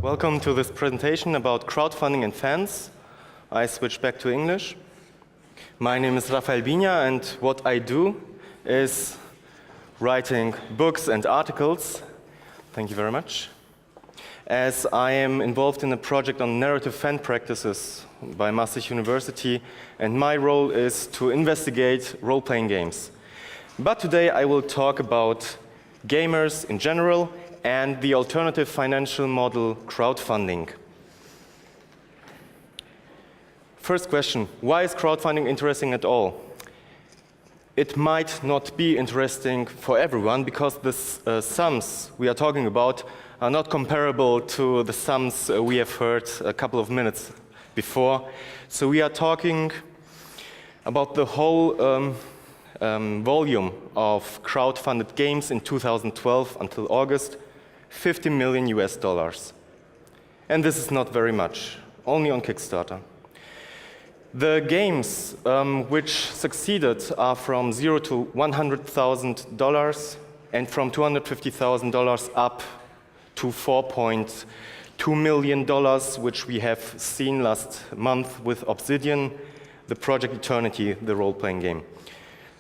Welcome to this presentation about crowdfunding and fans. I switch back to English. My name is Rafael Bienia, and what I do is writing books and articles. Thank you very much. As I am involved in a project on narrative fan practices by Maastricht University, and my role is to investigate role-playing games. But today I will talk about gamers in general and the alternative financial model, crowdfunding. First question, why is crowdfunding interesting at all? It might not be interesting for everyone because the sums we are talking about are not comparable to the sums we have heard a couple of minutes before. So we are talking about the whole volume of crowdfunded games in 2012 until August, $50 million US. And this is not very much, only on Kickstarter. The games which succeeded are from $0 to $100,000 and from $250,000 up to $4.2 million, which we have seen last month with Obsidian, the Project Eternity, the role-playing game.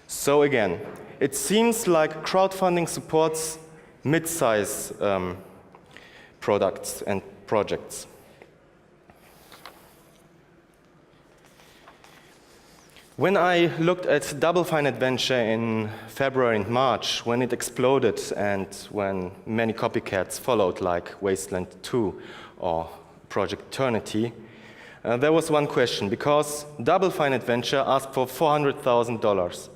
So again, it seems like crowdfunding supports mid-size products and projects. When I looked at Double Fine Adventure in February and March, when it exploded and when many copycats followed, like Wasteland 2 or Project Eternity, there was one question, because Double Fine Adventure asked for $400,000.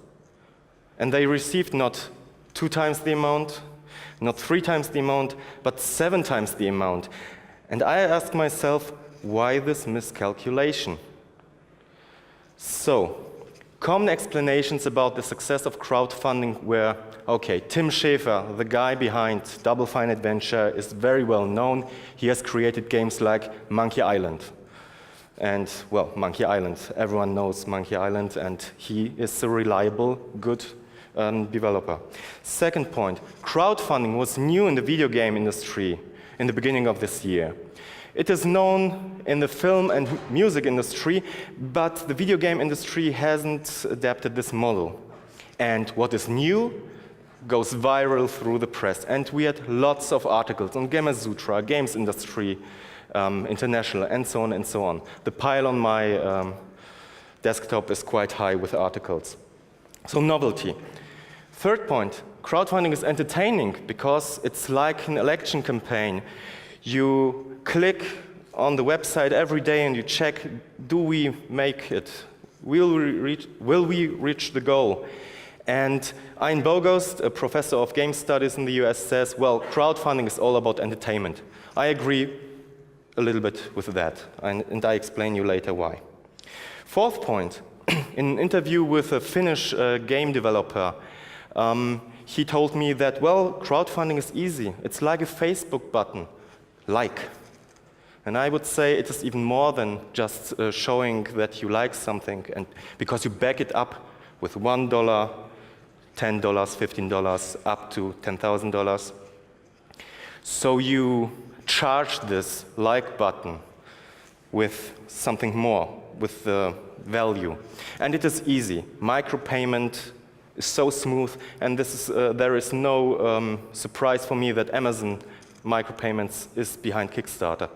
And they received not 2 times the amount, not 3 times the amount, but 7 times the amount. And I asked myself, why this miscalculation? So, common explanations about the success of crowdfunding were, okay, Tim Schafer, the guy behind Double Fine Adventure, is very well known. He has created games like Monkey Island. And, well, Monkey Island, everyone knows Monkey Island, and he is a reliable, good developer. Second point, crowdfunding was new in the video game industry in the beginning of this year. It is known in the film and music industry, but the video game industry hasn't adapted this model. And what is new goes viral through the press. And we had lots of articles on Gamasutra, Games Industry International, and so on and so on. The pile on my desktop is quite high with articles. So novelty. Third point, crowdfunding is entertaining because it's like an election campaign. You click on the website every day and you check, do we make it? Will we reach the goal? And Ian Bogost, a professor of game studies in the US, says, well, crowdfunding is all about entertainment. I agree a little bit with that, and I explain you later why. Fourth point, in an interview with a Finnish game developer, he told me that, well, crowdfunding is easy. It's like a Facebook button, like. And I would say it is even more than just showing that you like something, and because you back it up with $1, $10, $15, up to $10,000. So you charge this like button with something more, with the value. And it is easy. Micropayment is so smooth, and this is, there is no surprise for me that Amazon micropayments is behind Kickstarter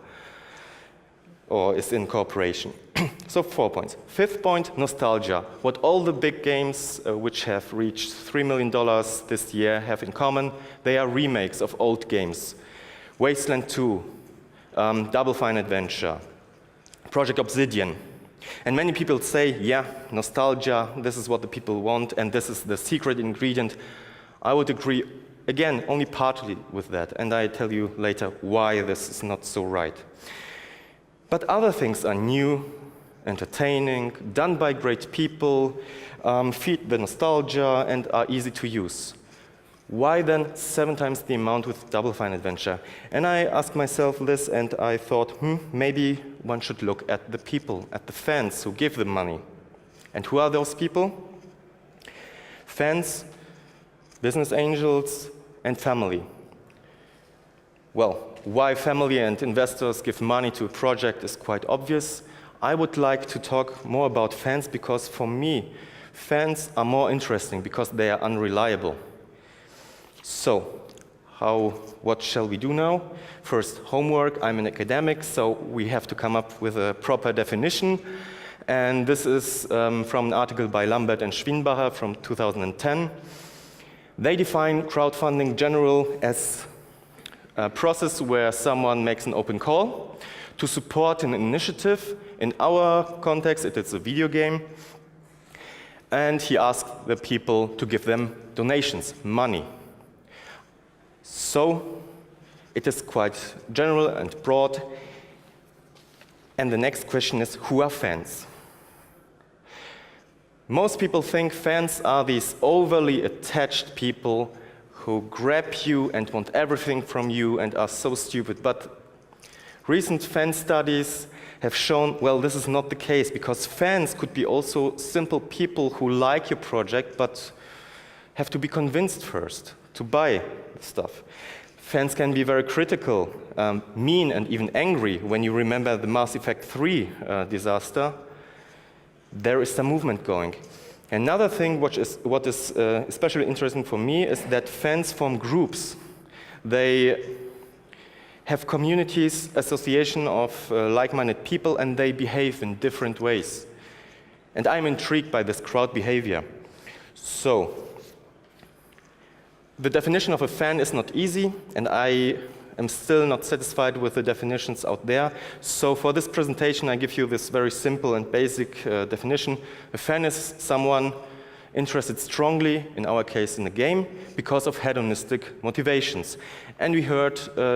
or is in cooperation. So 4 points. Fifth point, nostalgia. What all the big games which have reached $3 million this year have in common, they are remakes of old games. Wasteland 2, Double Fine Adventure, Project Obsidian. And many people say, yeah, nostalgia, this is what the people want, and this is the secret ingredient. I would agree, again, only partly with that, and I tell you later why this is not so right. But other things are new, entertaining, done by great people, feed the nostalgia, and are easy to use. Why then 7 times the amount with Double Fine Adventure? And I asked myself this, and I thought, maybe one should look at the people, at the fans who give the money. And who are those people? Fans, business angels, and family. Well, why family and investors give money to a project is quite obvious. I would like to talk more about fans because for me, fans are more interesting because they are unreliable. So, what shall we do now? First, homework. I'm an academic, so we have to come up with a proper definition. And this is from an article by Lambert and Schwienbacher from 2010. They define crowdfunding general as a process where someone makes an open call to support an initiative. In our context, it is a video game. And he asks the people to give them donations, money. So it is quite general and broad. And the next question is, who are fans? Most people think fans are these overly attached people who grab you and want everything from you and are so stupid. But recent fan studies have shown, well, this is not the case, because fans could be also simple people who like your project but have to be convinced first to buy stuff. Fans can be very critical, mean, and even angry. When you remember the Mass Effect 3 disaster, there is some movement going. Another thing what is especially interesting for me is that fans form groups. They have communities, association of like-minded people, and they behave in different ways. And I'm intrigued by this crowd behavior. So, the definition of a fan is not easy, and I am still not satisfied with the definitions out there. So for this presentation, I give you this very simple and basic definition. A fan is someone interested strongly, in our case in the game, because of hedonistic motivations. And we heard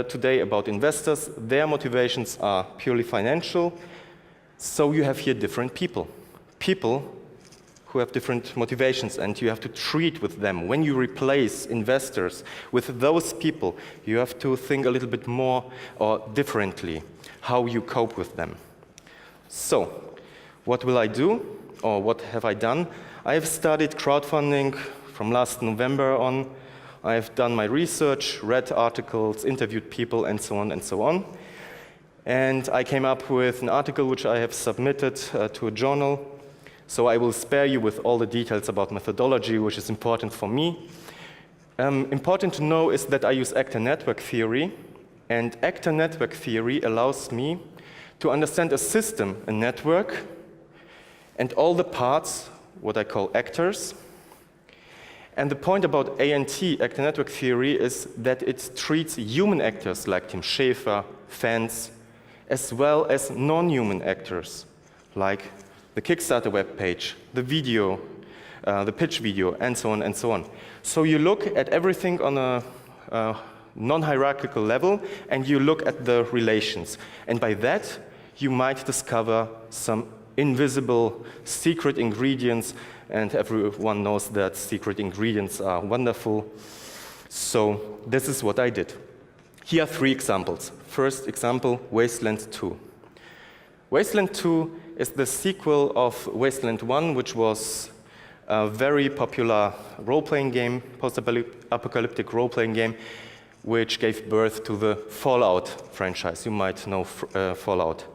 today about investors. Their motivations are purely financial. So you have here different people. People who have different motivations, and you have to treat with them. When you replace investors with those people, you have to think a little bit more or differently how you cope with them. So, what will I do, or what have I done? I have studied crowdfunding from last November on. I have done my research, read articles, interviewed people, and so on and so on. And I came up with an article which I have submitted to a journal. So I will spare you with all the details about methodology, which is important for me. Important to know is that I use actor network theory, and actor network theory allows me to understand a system, a network, and all the parts, what I call actors. And the point about ANT, actor network theory, is that it treats human actors like Tim Schafer, fans, as well as non-human actors, like the Kickstarter webpage, the video, the pitch video, and so on and so on. So you look at everything on a non-hierarchical level, and you look at the relations. And by that, you might discover some invisible secret ingredients, and everyone knows that secret ingredients are wonderful. So this is what I did. Here are 3 examples. First example, Wasteland 2. Wasteland 2 is the sequel of Wasteland 1, which was a very popular role-playing game, post-apocalyptic role-playing game, which gave birth to the Fallout franchise. You might know Fallout.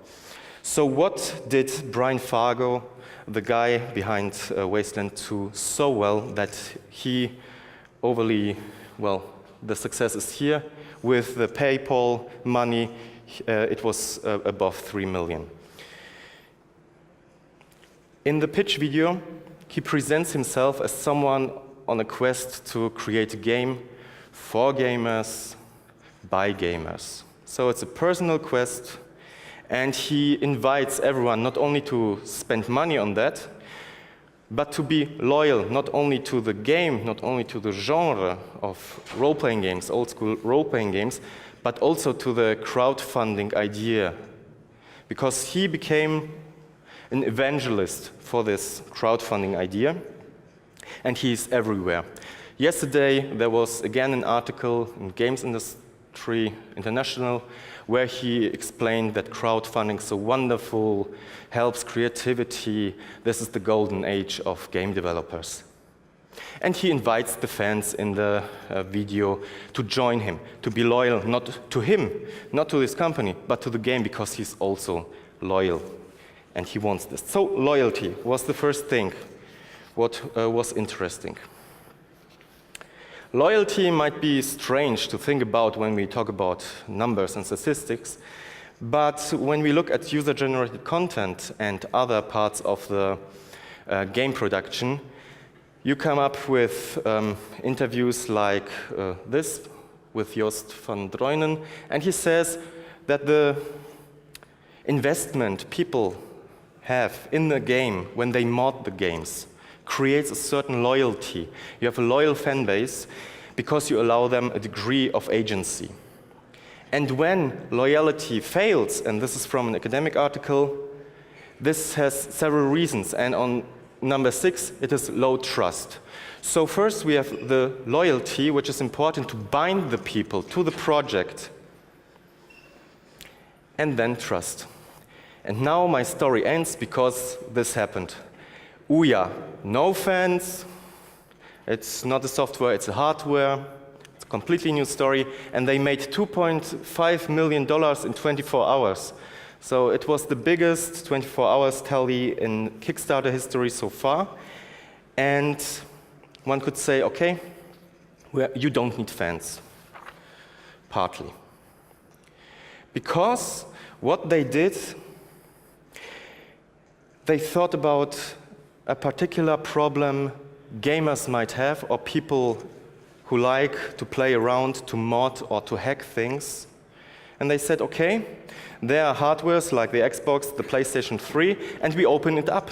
So what did Brian Fargo, the guy behind Wasteland 2, so well that he the success is here. With the PayPal money, it was above 3 million. In the pitch video, he presents himself as someone on a quest to create a game for gamers, by gamers. So it's a personal quest, and he invites everyone not only to spend money on that, but to be loyal not only to the game, not only to the genre of role-playing games, old-school role-playing games, but also to the crowdfunding idea, because he became an evangelist for this crowdfunding idea, and he's everywhere. Yesterday, there was again an article in Games Industry International where he explained that crowdfunding is so wonderful, helps creativity. This is the golden age of game developers. And he invites the fans in the video to join him, to be loyal not to him, not to this company, but to the game, because he's also loyal. And he wants this. So loyalty was the first thing, what was interesting. Loyalty might be strange to think about when we talk about numbers and statistics, but when we look at user-generated content and other parts of the game production, you come up with interviews like this with Joost van Dreunen, and he says that the investment people have in the game when they mod the games creates a certain loyalty. You have a loyal fan base because you allow them a degree of agency. And when loyalty fails, and this is from an academic article, this has several reasons, and on number 6, it is low trust. So first we have the loyalty, which is important to bind the people to the project, and then trust. And now my story ends because this happened. Ouya, no fans, it's not a software, it's a hardware, it's a completely new story, and they made $2.5 million in 24 hours. So it was the biggest 24 hours tally in Kickstarter history so far. And one could say, okay, you don't need fans, partly. Because what they did, they thought about a particular problem gamers might have, or people who like to play around, to mod or to hack things. And they said, okay, there are hardwares like the Xbox, the PlayStation 3, and we open it up.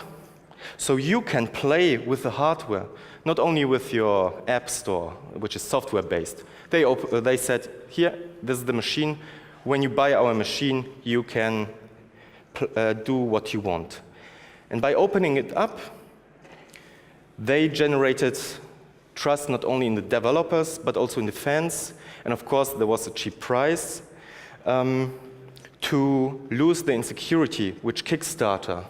So you can play with the hardware, not only with your app store, which is software-based. They said, here, this is the machine. When you buy our machine, you can do what you want. And by opening it up, they generated trust not only in the developers, but also in the fans. And of course, there was a cheap price to lose the insecurity, which Kickstarter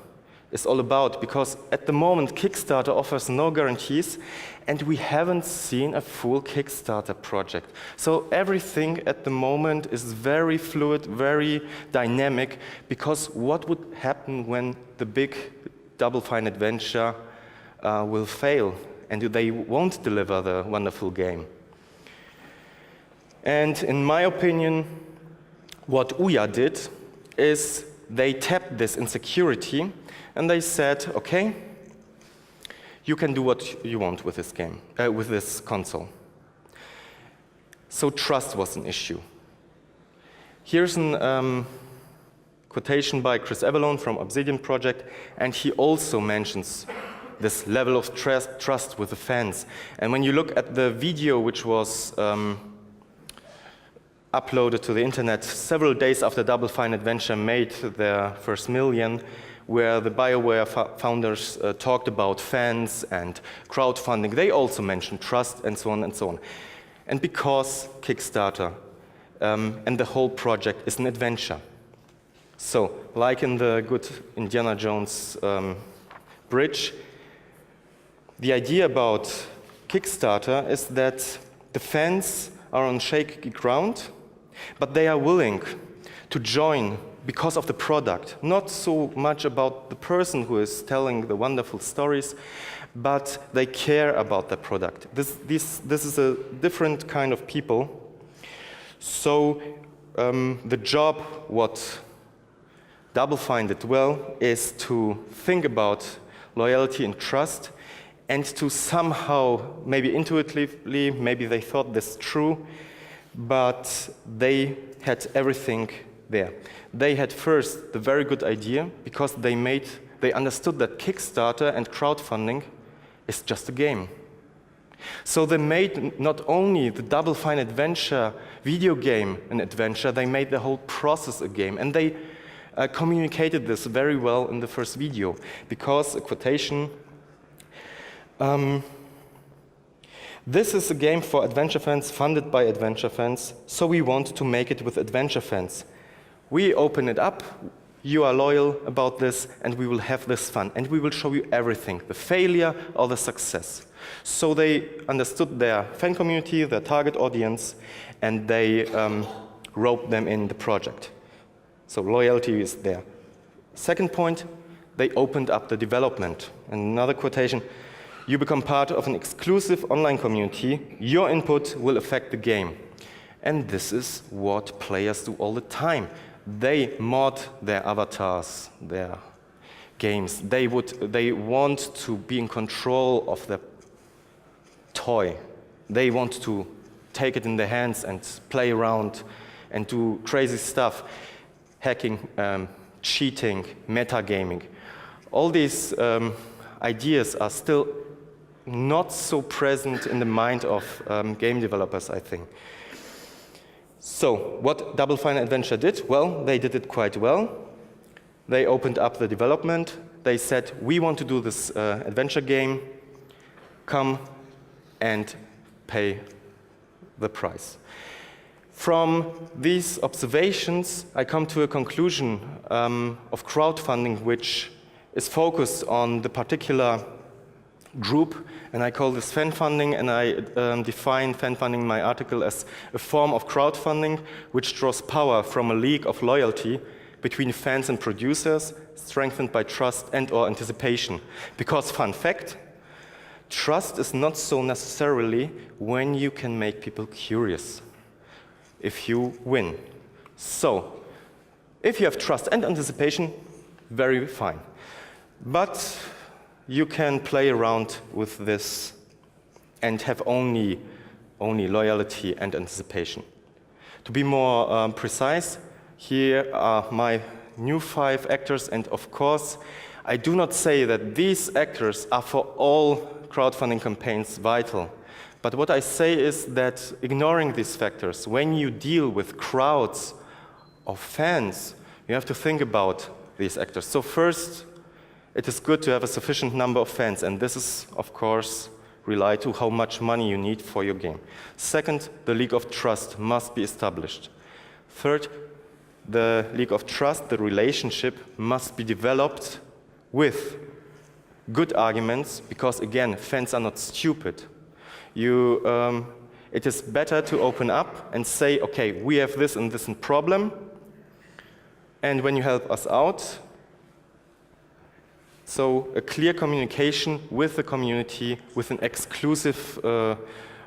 is all about. Because at the moment, Kickstarter offers no guarantees, and we haven't seen a full Kickstarter project. So everything at the moment is very fluid, very dynamic, because what would happen when the big Double Fine adventure will fail and they won't deliver the wonderful game? And in my opinion, what Ouya did is they tapped this insecurity and they said, okay, you can do what you want with this game, with this console. So trust was an issue. Here's an quotation by Chris Avalone from Obsidian Project, and he also mentions this level of trust with the fans. And when you look at the video which was uploaded to the internet several days after Double Fine Adventure made their first million, where the BioWare founders talked about fans and crowdfunding, they also mentioned trust and so on and so on. And because Kickstarter and the whole project is an adventure. So, like in the good Indiana Jones bridge, the idea about Kickstarter is that the fans are on shaky ground, but they are willing to join because of the product, not so much about the person who is telling the wonderful stories, but they care about the product. This is a different kind of people. So the job, what Double Fine did well, is to think about loyalty and trust, and to somehow, maybe intuitively, maybe they thought this true, but they had everything there. They had first the very good idea, because they understood that Kickstarter and crowdfunding is just a game. So they made not only the Double Fine Adventure video game an adventure, they made the whole process a game. And they communicated this very well in the first video, because, a quotation, this is a game for adventure fans, funded by adventure fans, so we want to make it with adventure fans. We open it up, you are loyal about this, and we will have this fun. And we will show you everything, the failure or the success. So they understood their fan community, their target audience, and they roped them in the project. So loyalty is there. Second point, they opened up the development. And another quotation, you become part of an exclusive online community. Your input will affect the game. And this is what players do all the time. They mod their avatars, their games. They want to be in control of the toy. They want to take it in their hands and play around and do crazy stuff, hacking, cheating, metagaming. All these ideas are still not so present in the mind of game developers, I think. So what Double Fine Adventure did? Well, they did it quite well. They opened up the development. They said, we want to do this adventure game. Come and pay the price. From these observations, I come to a conclusion of crowdfunding, which is focused on the particular group, and I call this fan funding, and I define fan funding in my article as a form of crowdfunding which draws power from a league of loyalty between fans and producers, strengthened by trust and/or anticipation. Because, fun fact, trust is not so necessarily when you can make people curious, if you win. So, if you have trust and anticipation, very fine. But you can play around with this and have only loyalty and anticipation. To be more precise, here are my new 5 actors, and of course, I do not say that these actors are for all crowdfunding campaigns vital. But what I say is that ignoring these factors, when you deal with crowds of fans, you have to think about these actors. So first, it is good to have a sufficient number of fans, and this is, of course, relate to how much money you need for your game. Second, the league of trust must be established. Third, the league of trust, the relationship, must be developed with good arguments, because again, fans are not stupid. It is better to open up and say, okay, we have this and this problem, and when you help us out, so a clear communication with the community, with an exclusive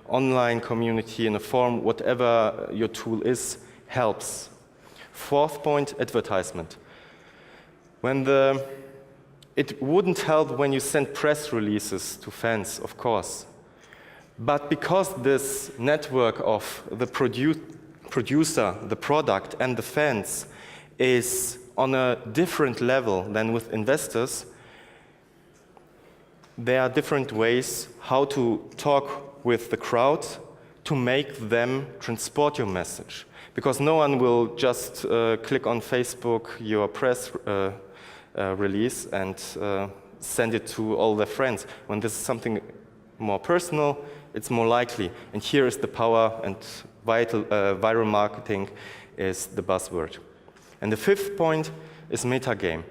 online community in a form, whatever your tool is, helps. Fourth point, advertisement. It wouldn't help when you send press releases to fans, of course. But because this network of the producer, the product, and the fans is on a different level than with investors, there are different ways how to talk with the crowd to make them transport your message. Because no one will just click on Facebook your press release and send it to all their friends. When this is something more personal, it's more likely. And here is the power, and viral marketing is the buzzword. And the fifth point is metagame.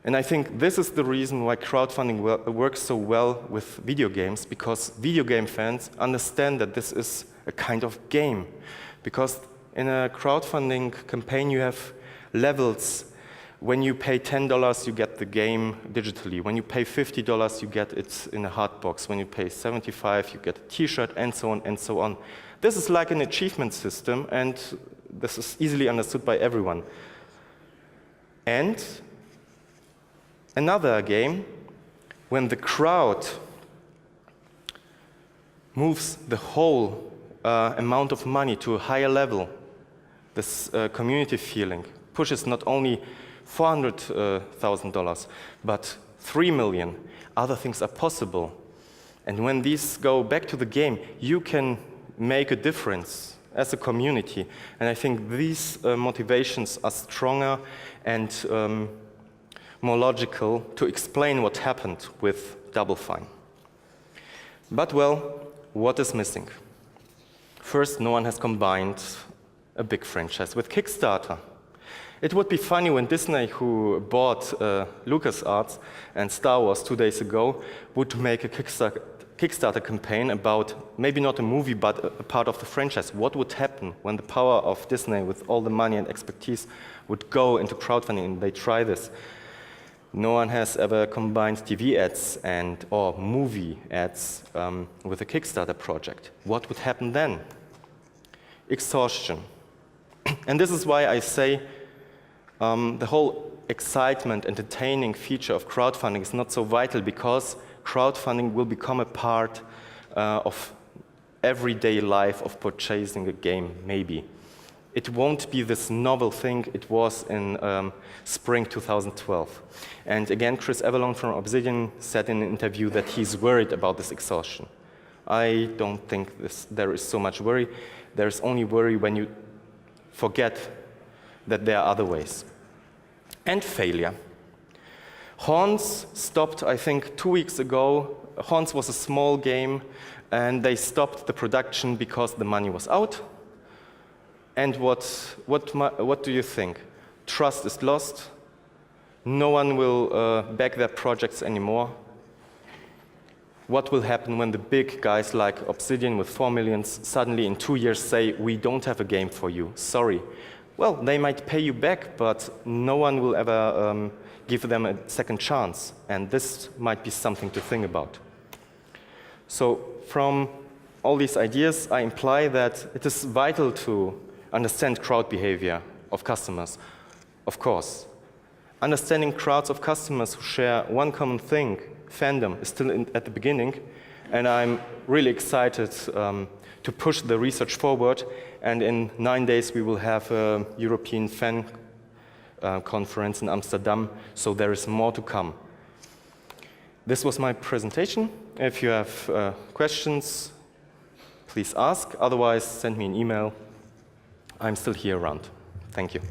And I think this is the reason why crowdfunding works so well with video games, because video game fans understand that this is a kind of game. Because in a crowdfunding campaign, you have levels. When you pay $10, you get the game digitally. When you pay $50, you get it in a hard box. When you pay $75, you get a t-shirt, and so on and so on. This is like an achievement system, and this is easily understood by everyone. And another game, when the crowd moves the whole amount of money to a higher level, this community feeling pushes not only $400,000, but 3 million. Other things are possible. And when these go back to the game, you can make a difference as a community. And I think these motivations are stronger and more logical to explain what happened with Double Fine. But well, what is missing? First, no one has combined a big franchise with Kickstarter. It would be funny when Disney, who bought LucasArts and Star Wars 2 days ago, would make a Kickstarter campaign about maybe not a movie, but a part of the franchise. What would happen when the power of Disney, with all the money and expertise, would go into crowdfunding and they try this? No one has ever combined TV ads or movie ads with a Kickstarter project. What would happen then? Exhaustion. And this is why I say the whole excitement, entertaining feature of crowdfunding is not so vital, because crowdfunding will become a part of everyday life of purchasing a game, maybe. It won't be this novel thing it was in spring 2012. And again, Chris Avalon from Obsidian said in an interview that he's worried about this exhaustion. I don't think there is so much worry. There's only worry when you forget that there are other ways. And failure. Horns stopped, I think, 2 weeks ago. Horns was a small game, and they stopped the production because the money was out. And what do you think? Trust is lost. No one will back their projects anymore. What will happen when the big guys like Obsidian with 4 million suddenly in 2 years say, we don't have a game for you, sorry? Well, they might pay you back, but no one will ever give them a second chance. And this might be something to think about. So from all these ideas, I imply that it is vital to understand crowd behavior of customers, of course. Understanding crowds of customers who share one common thing, fandom, is still at the beginning, and I'm really excited to push the research forward, and in 9 days we will have a European fan conference in Amsterdam, so there is more to come. This was my presentation. If you have questions, please ask. Otherwise, send me an email. I'm still here around. Thank you.